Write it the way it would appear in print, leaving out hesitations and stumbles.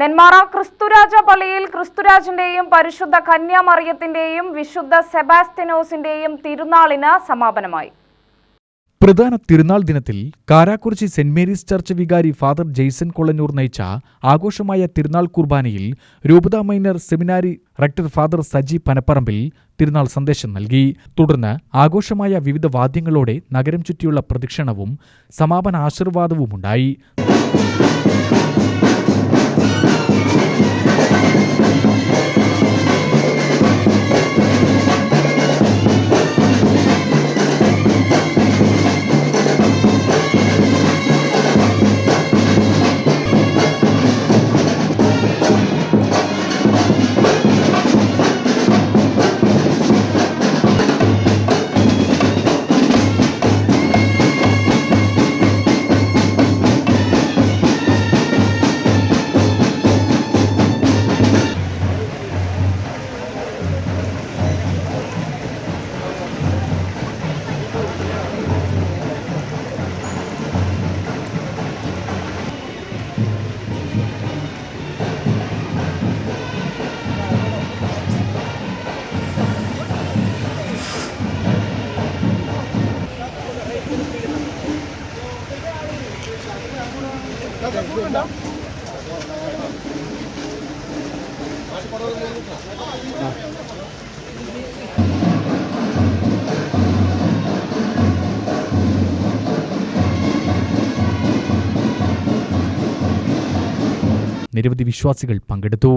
നെന്മാറ ക്രിസ്തുരാജ പള്ളിയിൽ ക്രിസ്തുരാജിന്റെയും പരിശുദ്ധ കന്യാമറിയത്തിന്റെയും വിശുദ്ധ സെബാസ്ത്യനോസിന്റെയും തിരുനാളിന് സമാപനമായി. പ്രധാന തിരുനാൾ ദിനത്തിൽ കാരാക്കുറിച്ചി സെന്റ് മേരീസ് ചർച്ച് വികാരി ഫാദർ ജെയ്സൺ കൊളന്നൂർ നയിച്ച ആഘോഷമായ തിരുനാൾ കുർബാനയിൽ രൂപതാ minor seminary rector father Saji Panapparambil തിരുനാൾ സന്ദേശം നൽകി. തുടർന്ന് ആഘോഷമായ വിവിധ വാദ്യങ്ങളോടെ നഗരം ചുറ്റിയുള്ള പ്രദക്ഷിണവും സമാപന ആശീർവാദവുമുണ്ടായി. നിരവധി വിശ്വാസികൾ പങ്കെടുത്തു.